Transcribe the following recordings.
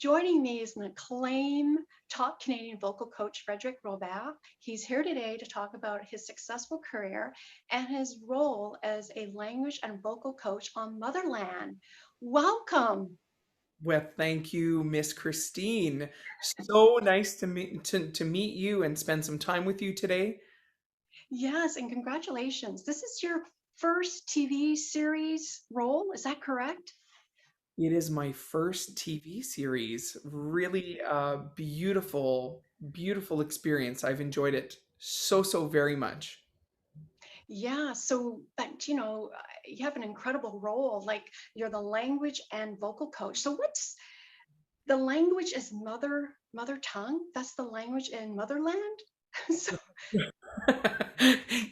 Joining me is an acclaimed top Canadian vocal coach, Frédérik Robert. He's here today to talk about his successful career and his role as a language and vocal coach on Motherland. Welcome. Well, thank you, Miss Christine. So nice to meet you and spend some time with you today. Yes, and congratulations. This is your first TV series role, is that correct? It is my first TV series. Really beautiful, beautiful experience. I've enjoyed it so very much. Yeah, but you have an incredible role. Like you're the language and vocal coach. So what's the language is mother tongue? That's the language in Motherland? So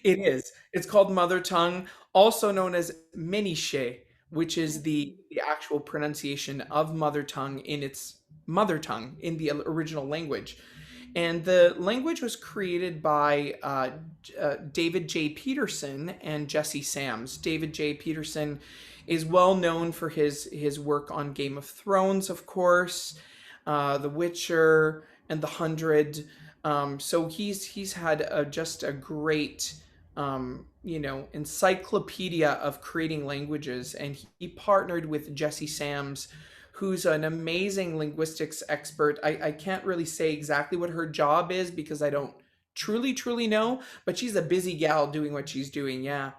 It is. It's called mother tongue, also known as Méniché, which is the actual pronunciation of mother tongue in its mother tongue in the original language. And the language was created by David J. Peterson and Jesse Sams. David J. Peterson is well known for his work on Game of Thrones, of course, The Witcher, and The Hundred. So he's had just a great encyclopedia of creating languages, and he partnered with Jesse Sams, who's an amazing linguistics expert. I can't really say exactly what her job is because I don't truly know, but she's a busy gal doing what she's doing. Yeah.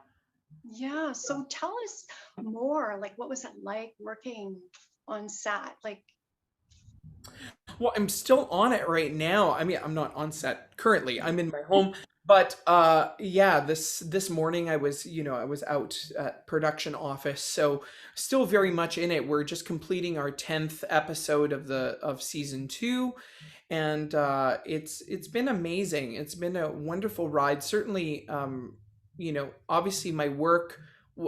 yeah, so tell us more. Like, what was it like working on set? Like, Well, I'm still on it right now. I mean, I'm not on set currently. I'm in my home, but yeah, this morning I was out at production office, so still very much in it. We're just completing our 10th episode of season 2, and it's been amazing. It's been a wonderful ride. Certainly, obviously my work.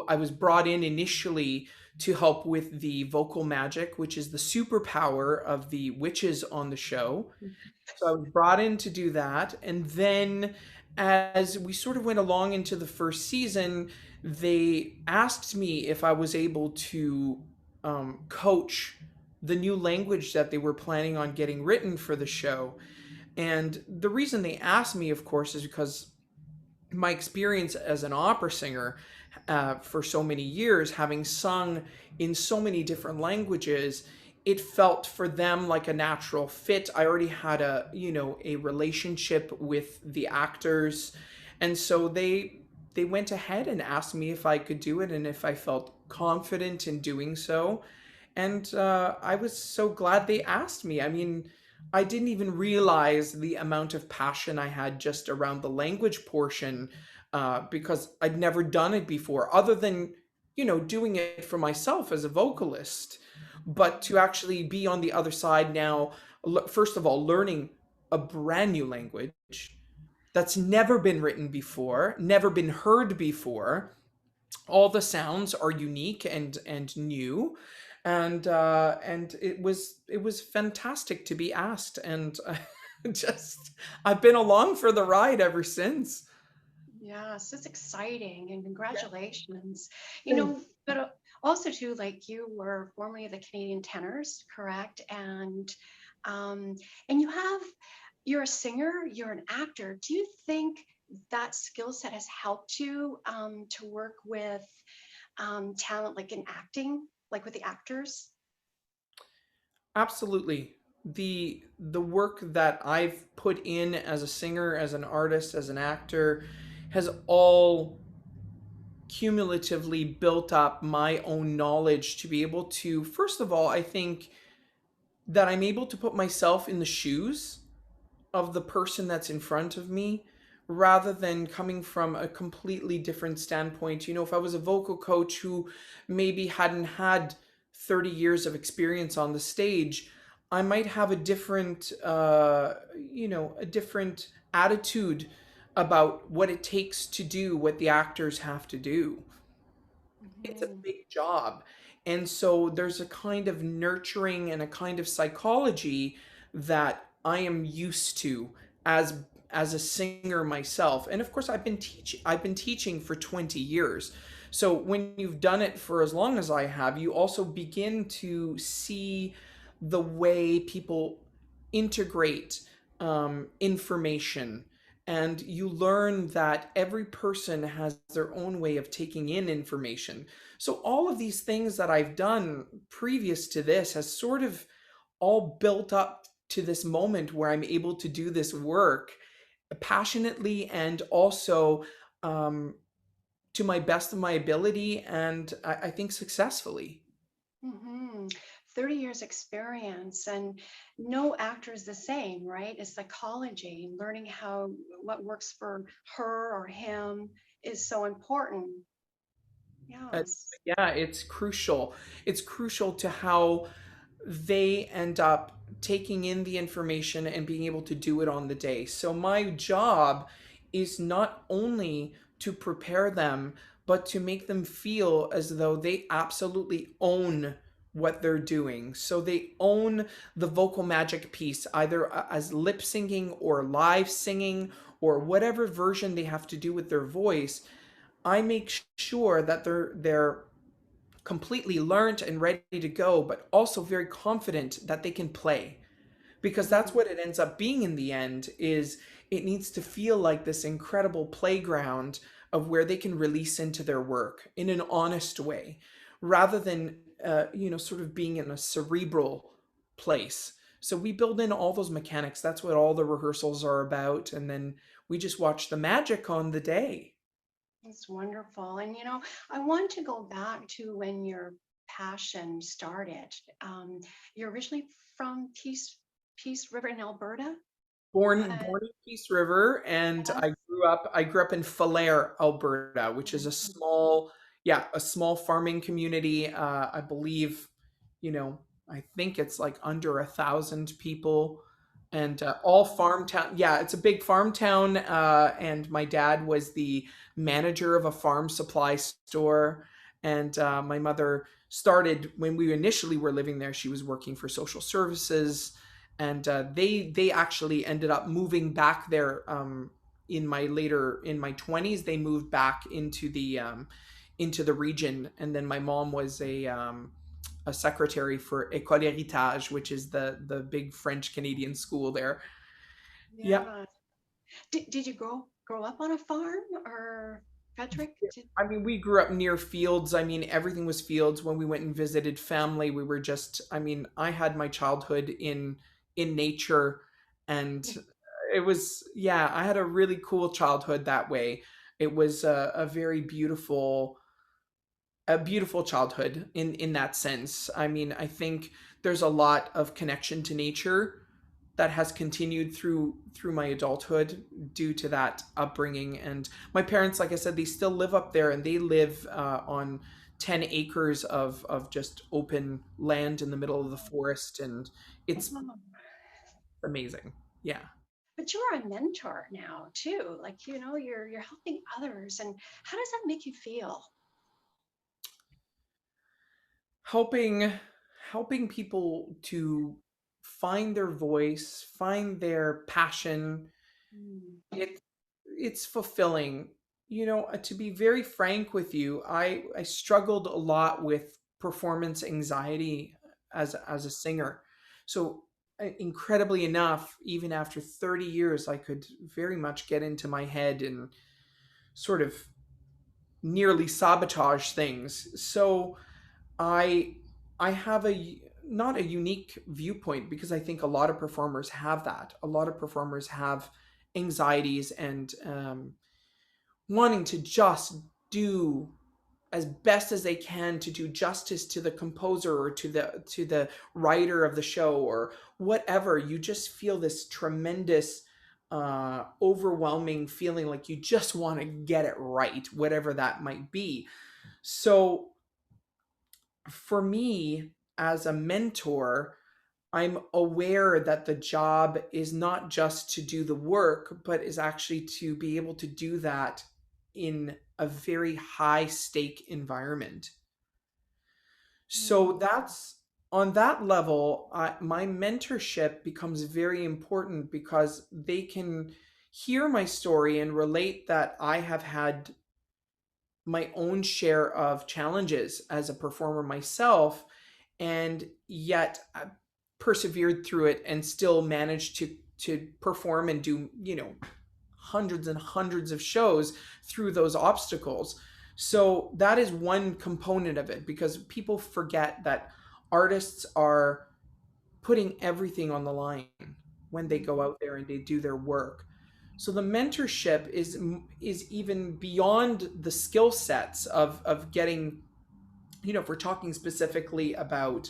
I was brought in initially to help with the vocal magic, which is the superpower of the witches on the show. So I was brought in to do that. And then as we sort of went along into the first season, they asked me if I was able to coach the new language that they were planning on getting written for the show. And the reason they asked me, of course, is because my experience as an opera singer for so many years, having sung in so many different languages, it felt for them like a natural fit. I already had a relationship with the actors, and so they went ahead and asked me if I could do it and if I felt confident in doing so. And I was so glad they asked me. I mean, I didn't even realize the amount of passion I had just around the language portion because I'd never done it before, other than, doing it for myself as a vocalist. But to actually be on the other side now, first of all, learning a brand new language that's never been written before, never been heard before. All the sounds are unique and new, and it was fantastic to be asked, and just I've been along for the ride ever since. yes, it's exciting and Yeah. congratulations. Thank But also too, like you were formerly the Canadian Tenors, correct? Um, and you're a singer, you're an actor. Do you think that skill set has helped you to work with talent like in acting, like with the actors? Absolutely. The work that I've put in as a singer, as an artist, as an actor has all cumulatively built up my own knowledge to be able to, first of all, I think that I'm able to put myself in the shoes of the person that's in front of me rather than coming from a completely different standpoint. If I was a vocal coach who maybe hadn't had 30 years of experience on the stage, I might have a different attitude about what it takes to do what the actors have to do. It's a Mhm. big job. And so there's a kind of nurturing and a kind of psychology that I am used to as a singer myself. And of course I've been teaching for 20 years. So when you've done it for as long as I have, you also begin to see the way people integrate information. And you learn that every person has their own way of taking in information. So, all of these things that I've done previous to this has sort of all built up to this moment where I'm able to do this work passionately and also um, to my best of my ability, and I think successfully. Hmm. 30 years experience, and no actor is the same, right? It's psychology, learning how what works for her or him is so important. Uh, Yes. yeah, it's crucial. It's crucial to how they end up taking in the information and being able to do it on the day. So my job is not only to prepare them, but to make them feel as though they absolutely own what they're doing. So they own the vocal magic piece, either as lip singing or live singing or whatever version they have to do with their voice. I make sure that they're completely learned and ready to go, but also very confident that they can play, because that's Mm. what it ends up being in the end. Is it needs to feel like this incredible playground of where they can release into their work in an honest way, rather than sort of being in a cerebral place. So we build in all those mechanics. That's what all the rehearsals are about, and then we just watch the magic on the day. It's wonderful. And I want to go back to when your passion started. You're originally from Peace River in Alberta. Born in Peace River, and Yes. I grew up in Falher, Alberta, which is a small, yeah, a small farming community. I believe, you know, I think it's like under 1,000 people, and all farm town. Yeah, it's a big farm town. And my dad was the manager of a farm supply store, and my mother started when we initially were living there. She was working for social services, and they actually ended up moving back there in my 20s. They moved back into the region, and then my mom was a secretary for École Héritage, which is the big French Canadian school there. Yeah. Yeah. Did you grow up on a farm, or Frederick? I mean, we grew up near fields. I mean, everything was fields. When we went and visited family, we were just, I mean, I had my childhood in nature, and it was, yeah, I had a really cool childhood that way. It was a very beautiful childhood in that sense. I mean, I think there's a lot of connection to nature that has continued through my adulthood due to that upbringing. And my parents, like I said, they still live up there, and they live on 10 acres of just open land in the middle of the forest, and it's Oh, amazing. Yeah. but you're a mentor now too. Like, you're helping others. And how does that make you feel? Helping helping people to find their voice, find their passion. Mm. It it's fulfilling. To be very frank with you, I struggled a lot with performance anxiety as a singer. So incredibly enough, even after 30 years, I could very much get into my head and sort of nearly sabotage things. So I I have a not a unique viewpoint, because I think a lot of performers have that. A lot of performers have anxieties and wanting to just do as best as they can to do justice to the composer or to the writer of the show or whatever. You just feel this tremendous overwhelming feeling like you just want to get it right, whatever that might be. So for me, as a mentor, I'm aware that the job is not just to do the work, but is actually to be able to do that in a very high stake environment. So Mm. that's on that level. My mentorship becomes very important because they can hear my story and relate that I have had my own share of challenges as a performer myself, and yet persevered through it and still managed to perform and do, hundreds and hundreds of shows through those obstacles. So that is one component of it, because people forget that artists are putting everything on the line when they go out there and they do their work. So the mentorship is even beyond the skill sets of getting, if we're talking specifically about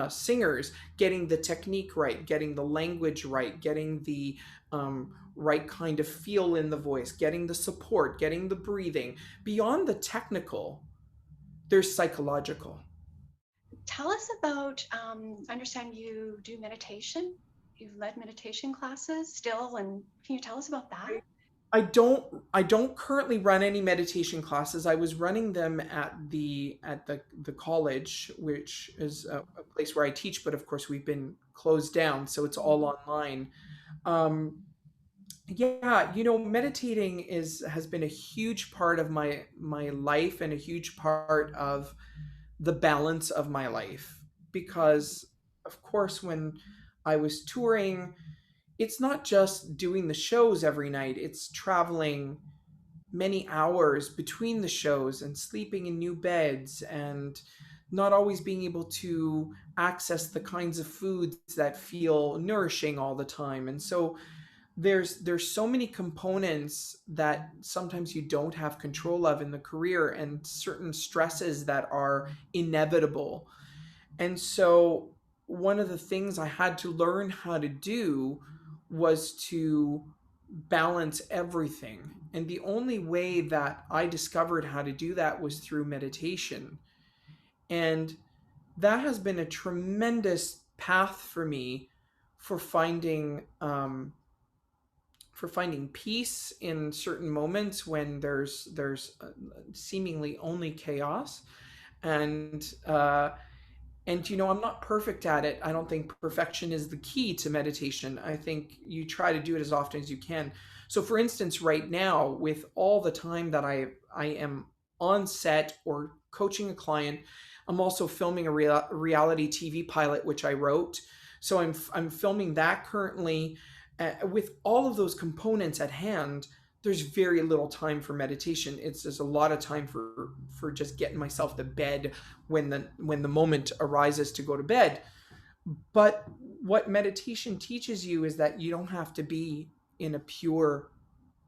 singers, getting the technique right, getting the language right, getting the right kind of feel in the voice, getting the support, getting the breathing. Beyond the technical, there's psychological. Tell us about, I understand you do meditation. You've led meditation classes still, and can you tell us about that? I don't currently run any meditation classes. I was running them at the college, which is a place where I teach, but of course we've been closed down, so it's all online. Um, yeah, meditating is has been a huge part of my life and a huge part of the balance of my life, because of course when I was touring, it's not just doing the shows every night, it's traveling many hours between the shows and sleeping in new beds and not always being able to access the kinds of foods that feel nourishing all the time. And so there's so many components that sometimes you don't have control of in the career, and certain stresses that are inevitable. And so one of the things I had to learn how to do was to balance everything. And the only way that I discovered how to do that was through meditation. And that has been a tremendous path for me for finding peace in certain moments when there's seemingly only chaos. And I'm not perfect at it. I don't think perfection is the key to meditation. I think you try to do it as often as you can. So for instance, right now, with all the time that I am on set or coaching a client, I'm also filming a reality TV pilot which I wrote. So I'm filming that currently. With all of those components at hand, there's very little time for meditation. It's just a lot of time for just getting myself to bed when the moment arises to go to bed. But what meditation teaches you is that you don't have to be in a pure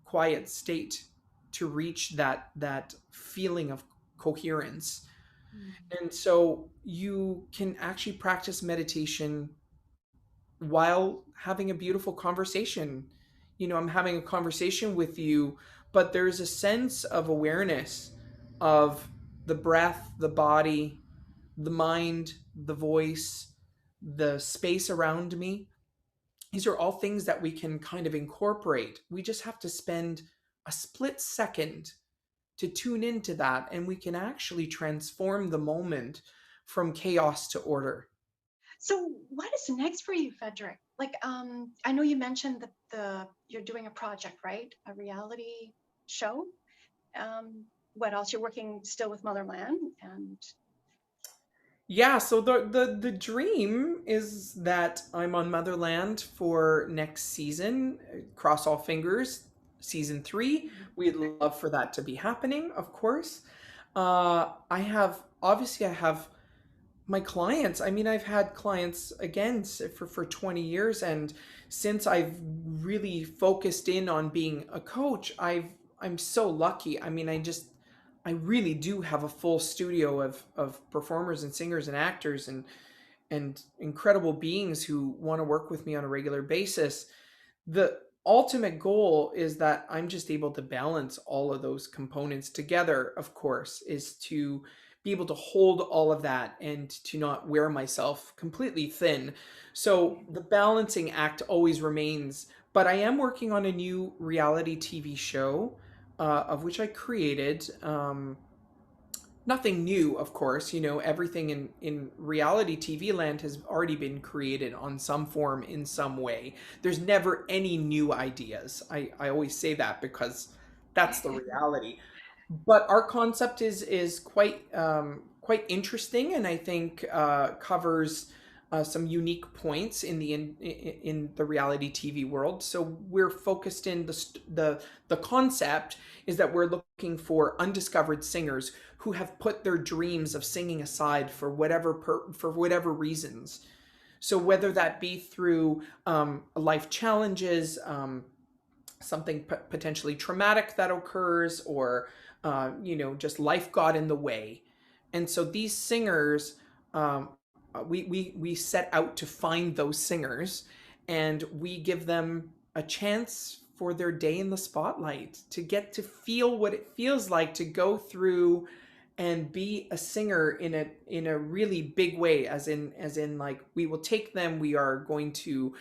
quiet state to reach that feeling of coherence. And so you can actually practice meditation while having a beautiful conversation. I'm having a conversation with you, but there's a sense of awareness of the breath, the body, the mind, the voice, the space around me. These are all things that we can kind of incorporate. We just have to spend a split second to tune into that, and we can actually transform the moment from chaos to order. So, what is next for you, Frederick? Like, I know you mentioned that you're doing a project, right? A reality show. What else? You're working still with Motherland, and Yeah, so the dream is that I'm on Motherland for next season. Cross all fingers, season 3. We'd love for that to be happening, of course. I have my clients. I mean, I've had clients again for 20 years, and since I've really focused in on being a coach, I'm so lucky. I mean, I really do have a full studio of performers and singers and actors and incredible beings who want to work with me on a regular basis. The ultimate goal is that I'm just able to balance all of those components together, of course, is to be able to hold all of that and to not wear myself completely thin. So the balancing act always remains, but I am working on a new reality TV show, of which I created. Nothing new, of course. Everything in reality TV land has already been created on some form in some way. There's never any new ideas. I always say that because that's the reality. But our concept is quite interesting, and I think covers some unique points in the reality TV world. So we're focused in the concept is that we're looking for undiscovered singers who have put their dreams of singing aside for whatever reasons. So whether that be through life challenges, something potentially traumatic that occurs, or just life got in the way. And so these singers, we set out to find those singers, and we give them a chance for their day in the spotlight, to get to feel what it feels like to go through and be a singer in a really big way, as in like, we will take them, we are going to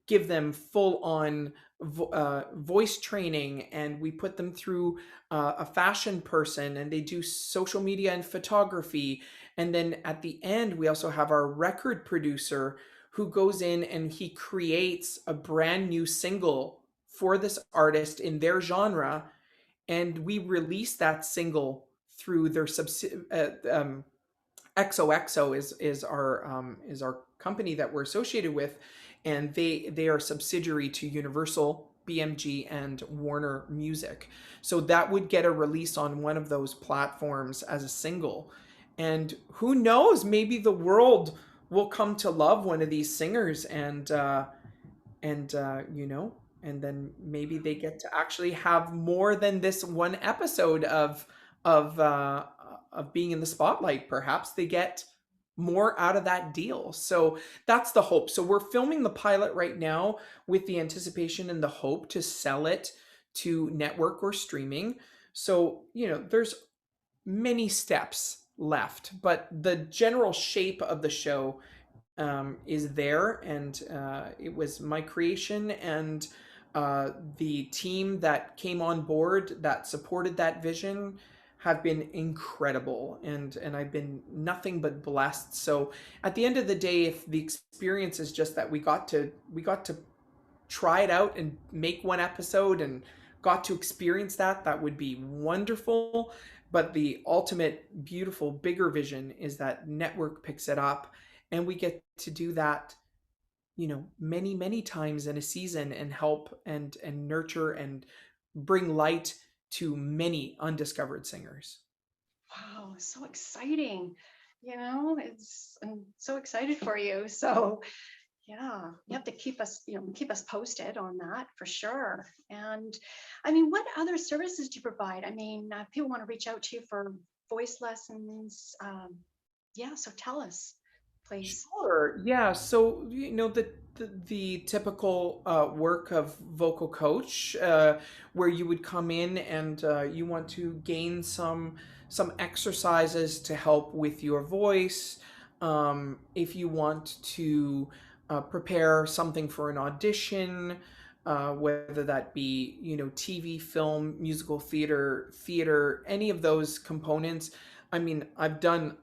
give them full on voice training, and we put them through a fashion person, and they do social media and photography. And then at the end, we also have our record producer who goes in and he creates a brand new single for this artist in their genre, and we release that single through their XOXO is our company that we're associated with, and they are subsidiary to Universal, BMG, and Warner Music. So that would get a release on one of those platforms as a single. And who knows, maybe the world will come to love one of these singers, and and then maybe they get to actually have more than this one episode of uh of being in the spotlight. Perhaps they get more out of that deal. So that's the hope. So we're filming the pilot right now with the anticipation and the hope to sell it to network or streaming. So there's many steps left, but the general shape of the show is there, and it was my creation, and the team that came on board that supported that vision have been incredible, and I've been nothing but blessed. So at the end of the day, if the experience is just that we got to try it out and make one episode and got to experience that, that would be wonderful. But the ultimate beautiful bigger vision is that network picks it up, and we get to do that many times in a season, and help and nurture and bring light to many undiscovered singers. Wow, so exciting. I'm so excited for you. So yeah, you have to keep us posted on that for sure. And I mean, what other services do you provide? I mean, people want to reach out to you for voice lessons. Yeah, so tell us, please. Sure. Yeah. So the typical work of vocal coach, where you would come in and you want to gain some exercises to help with your voice. If you want to prepare something for an audition, whether that be TV, film, musical theater, any of those components. I mean, I've done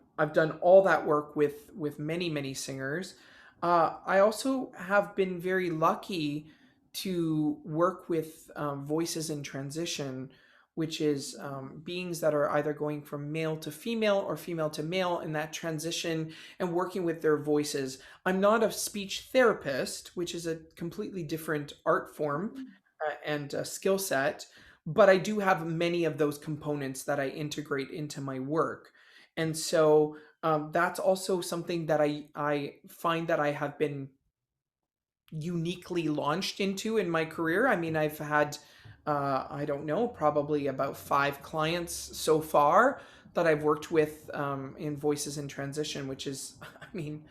all that work with many singers. I also have been very lucky to work with voices in transition, which is beings that are either going from male to female or female to male in that transition, and working with their voices. I'm not a speech therapist, which is a completely different art form and skill set, but I do have many of those components that I integrate into my work. And so that's also something that I find that I have been uniquely launched into in my career. I mean, I've had, I don't know, probably about 5 clients so far that I've worked with in Voices in Transition, which is, I mean,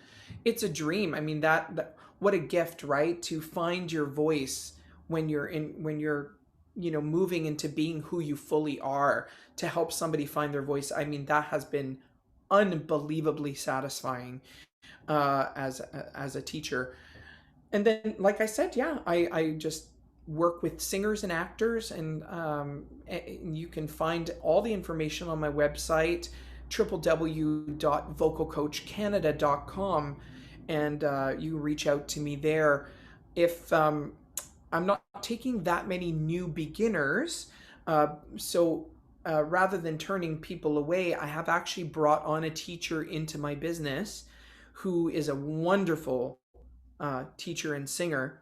it's a dream. I mean, that what a gift, right? To find your voice when you're moving into being who you fully are, to help somebody find their voice. I mean, that has been unbelievably satisfying as a teacher. And then, like I said, yeah, I just work with singers and actors, and you can find all the information on my website, www.vocalcoachcanada.com, and you reach out to me there. If I'm not taking that many new beginners, so rather than turning people away, I have actually brought on a teacher into my business who is a wonderful teacher and singer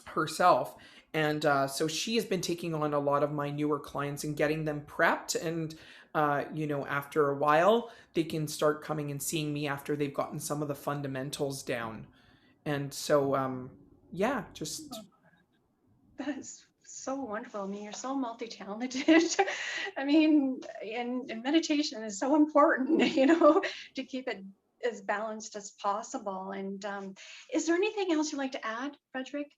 herself. And so she has been taking on a lot of my newer clients and getting them prepped. And, after a while, they can start coming and seeing me after they've gotten some of the fundamentals down. And so, yeah, just. That is so wonderful. I mean, you're so multi-talented. I mean, and meditation is so important, to keep it as balanced as possible. And is there anything else you'd like to add, Frédérik?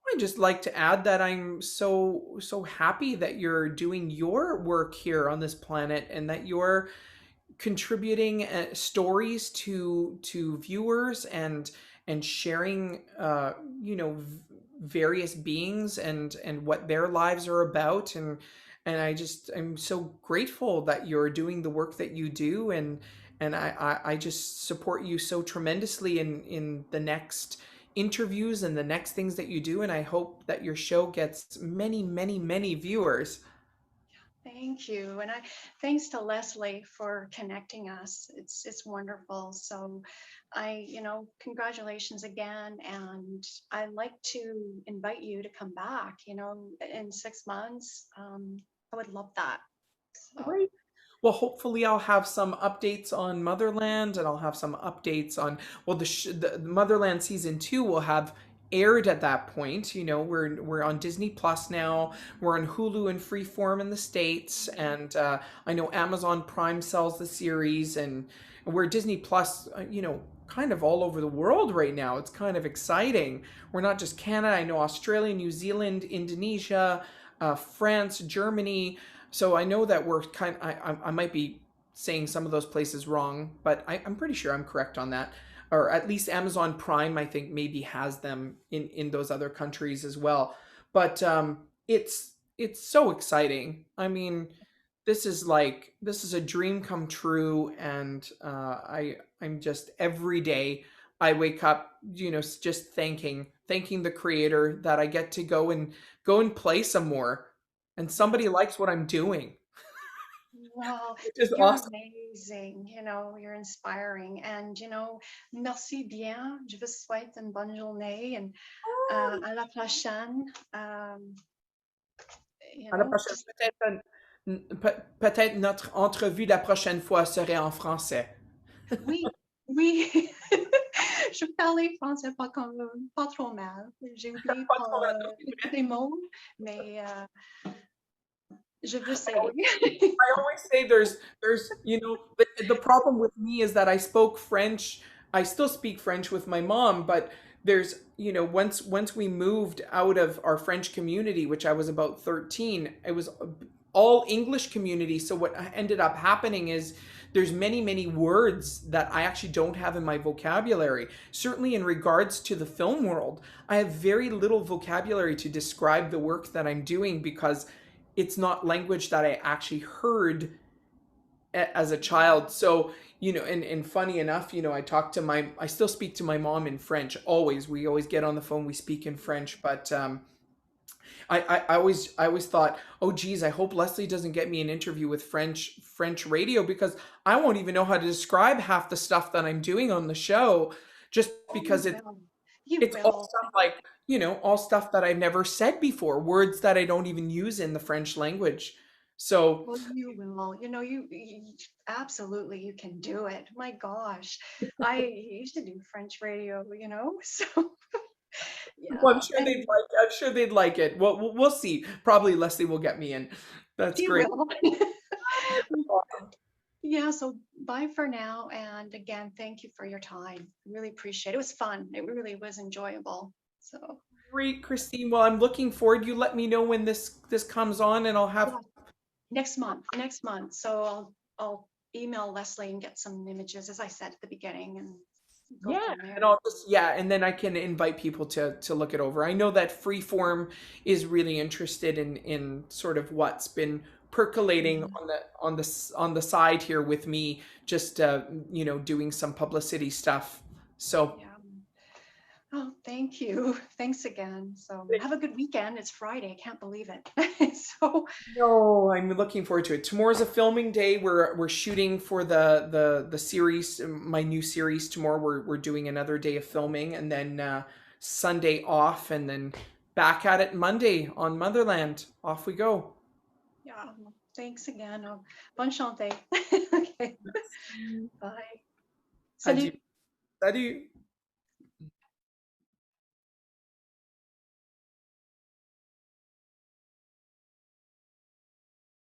I just like to add that I'm so happy that you're doing your work here on this planet and that you're contributing stories to viewers and sharing various beings and what their lives are about and I'm so grateful that you're doing the work that you do and I just support you so tremendously in the next interviews and the next things that you do and I hope that your show gets many viewers. Thank you. And thanks to Leslie for connecting us. It's wonderful. So congratulations again. And I'd like to invite you to come back, in 6 months. I would love that. So Great. Well, hopefully I'll have some updates on Motherland, and I'll have some updates on well, the Motherland season 2 will have aired at that point. We're on Disney Plus now. We're on Hulu and Freeform in the States, and I know Amazon Prime sells the series, and we're Disney Plus. Kind of all over the world right now. It's kind of exciting. We're not just Canada. I know Australia, New Zealand, Indonesia, France, Germany. So I know that we're I might be saying some of those places wrong, but I'm pretty sure I'm correct on that. Or at least Amazon Prime, I think maybe has them in those other countries as well. But it's so exciting. I mean, this is a dream come true, and I'm just every day I wake up, just thanking the creator that I get to go and play some more and somebody likes what I'm doing, wow, which is you're awesome. amazing. You're inspiring. And merci bien. Je vous souhaite une bonne journée and à la prochaine. À la prochaine, Just peut-être notre entrevue la prochaine fois serait en français. oui, oui. Je parlais français pas trop mal. J'ai oublié Pas trop mal. pas des mots, mais je veux essayer. I always say there's the problem with me is that I spoke French. I still speak French with my mom, but there's once we moved out of our French community, which I was about 13, it was all English community. So what ended up happening is there's many words that I actually don't have in my vocabulary. Certainly in regards to the film world, I have very little vocabulary to describe the work that I'm doing because it's not language that I actually heard as a child. So, and funny enough, I still speak to my mom in French always. We always get on the phone, we speak in French, but I always thought, oh geez, I hope Leslie doesn't get me an interview with French radio because I won't even know how to describe half the stuff that I'm doing on the show just You because will. You it's all will. stuff like, all stuff that I've never said before, words that I don't even use in the French language. So, Well, you will. Absolutely you can do it. My gosh. I used to do French radio, so well, I'm yeah. sure they'd And like I'm sure they'd like it. Well, we'll see. Probably Leslie will get me in. That's you great. will. Awesome. Yeah, so bye for now. And again, thank you for your time. Really appreciate it. It was fun. It really was enjoyable. So Great, Christine. Well, I'm looking forward. You let me know when this comes on and I'll have yeah, next month. So I'll email Leslie and get some images, as I said at the beginning, and go yeah, from and there. I'll just yeah, and then I can invite people to look it over. I know that Freeform is really interested in sort of what's been percolating Mhm. on the side here with me, just doing some publicity stuff. So Yeah. Oh, thank you. Thanks again. So have a good weekend. It's Friday. I can't believe it. So, No, I'm looking forward to it. Tomorrow's a filming day. We're shooting for the series, my new series. Tomorrow we're doing another day of filming, and then Sunday off, and then back at it Monday on Motherland. Off we go. yeah, well, thanks again. Bonne chance. Okay, bye. Adieu. Salut. Salut.